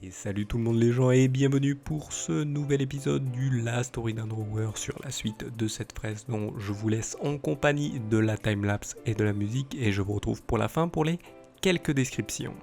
Et salut tout le monde les gens et bienvenue pour ce nouvel épisode du La Story d'un Drawer sur la suite de cette fresque dont je vous laisse en compagnie de la timelapse et de la musique et je vous retrouve pour la fin pour les quelques descriptions.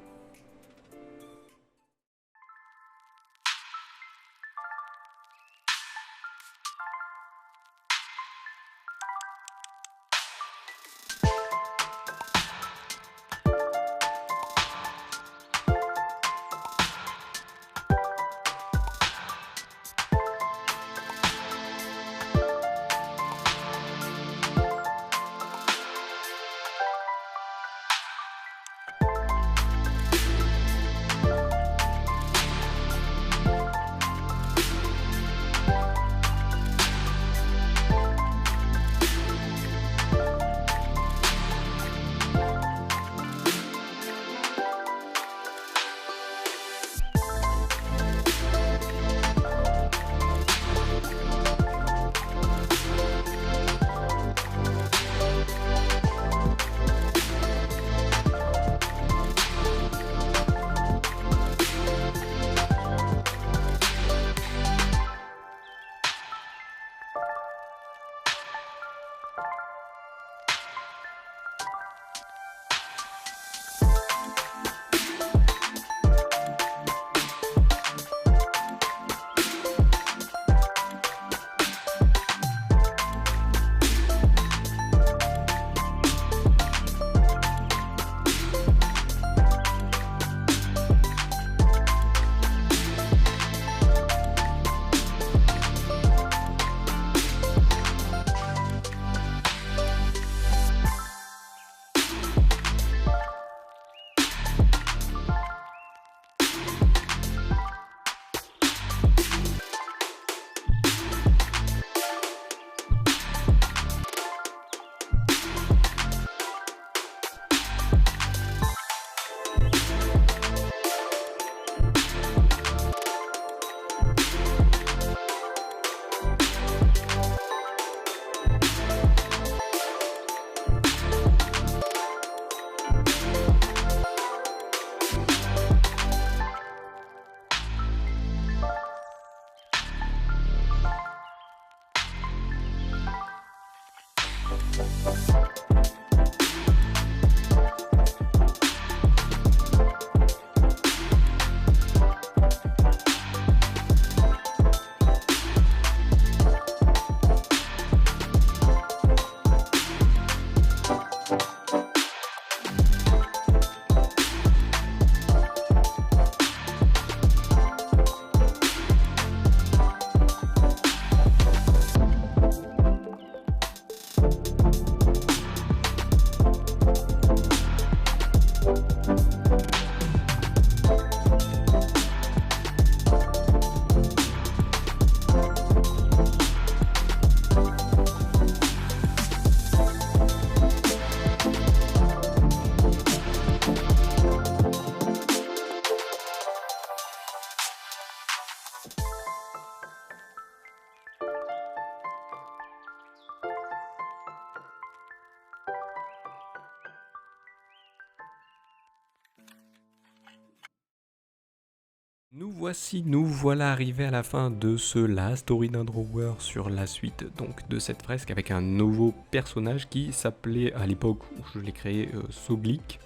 Nous voilà arrivés à la fin de ce La Story d'un Drawer sur la suite donc de cette fresque avec un nouveau personnage qui s'appelait à l'époque où je l'ai créé Soglik.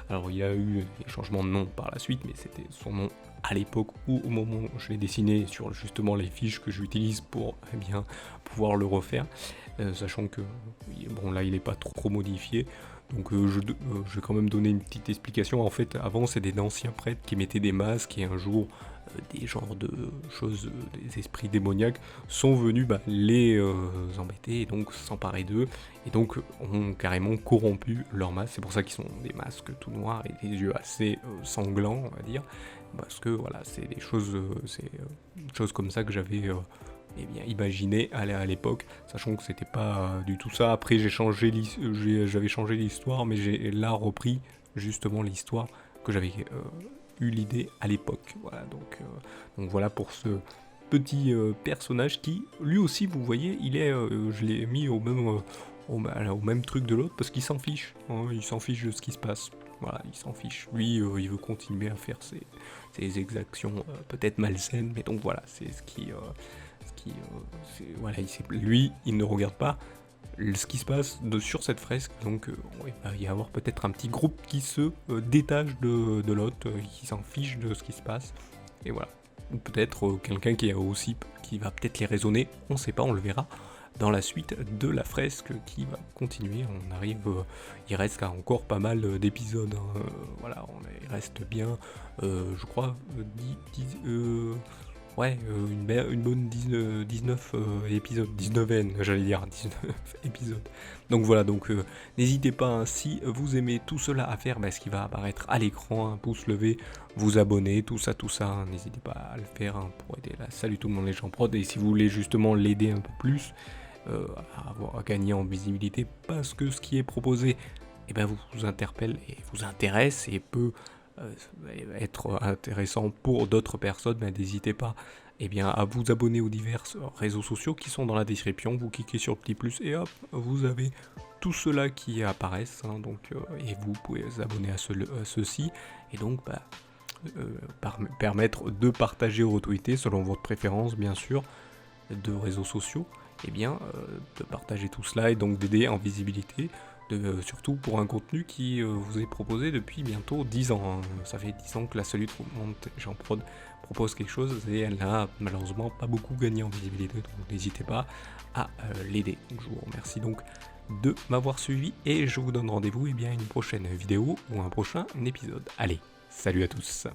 Alors il y a eu des changements de nom par la suite mais c'était son nom à l'époque ou au moment où je l'ai dessiné sur justement les fiches que j'utilise pour pouvoir le refaire. Sachant que bon là il n'est pas trop modifié. Donc je vais quand même donner une petite explication. En fait, avant, c'est des anciens prêtres qui mettaient des masques et un jour, des genres de choses, des esprits démoniaques sont venus les embêter et donc s'emparer d'eux et donc ont carrément corrompu leurs masques. C'est pour ça qu'ils sont des masques tout noirs et des yeux assez sanglants, on va dire. Parce que voilà, c'est des choses, comme ça que j'avais imaginé à l'époque, sachant que c'était pas du tout ça. Après j'avais changé l'histoire, mais j'ai là repris justement l'histoire que j'avais eu l'idée à l'époque. Voilà, donc voilà pour ce petit personnage qui, lui aussi, vous voyez, il est, je l'ai mis au même truc de l'autre parce qu'il s'en fiche, hein, il s'en fiche de ce qui se passe. voilà, il s'en fiche. Lui, il veut continuer à faire ses exactions peut-être malsaines, mais donc voilà, c'est voilà, lui, il ne regarde pas ce qui se passe sur cette fresque, donc il va y avoir peut-être un petit groupe qui se détache de l'autre, qui s'en fiche de ce qui se passe, et voilà. Ou peut-être quelqu'un qui va peut-être les raisonner, on sait pas, on le verra dans la suite de la fresque qui va continuer. On arrive, il reste encore pas mal d'épisodes, hein, voilà, il reste bien, je crois, une bonne 19 épisodes, 19aine, j'allais dire, 19 épisodes. Donc voilà, donc n'hésitez pas, hein, si vous aimez tout cela à faire, ce qui va apparaître à l'écran, un pouce levé, vous abonner, tout ça, hein, n'hésitez pas à le faire, hein, pour aider la Salut tout le monde les gens prod. Et si vous voulez justement l'aider un peu plus, à gagner en visibilité, parce que ce qui est proposé vous interpelle et vous intéresse et peut être intéressant pour d'autres personnes, n'hésitez pas à vous abonner aux divers réseaux sociaux qui sont dans la description. Vous cliquez sur le petit plus et hop, vous avez tout cela qui apparaissent, hein, et vous pouvez vous abonner à ceux-ci et donc permettre de partager ou retweeter selon votre préférence, bien sûr, de réseaux sociaux, de partager tout cela et donc d'aider en visibilité, surtout pour un contenu qui vous est proposé depuis bientôt 10 ans. Hein. Ça fait 10 ans que la Salut tout le monde Jean Prod propose quelque chose et elle n'a malheureusement pas beaucoup gagné en visibilité, donc n'hésitez pas à l'aider. Donc, je vous remercie donc de m'avoir suivi et je vous donne rendez-vous à une prochaine vidéo ou un prochain épisode. Allez, salut à tous.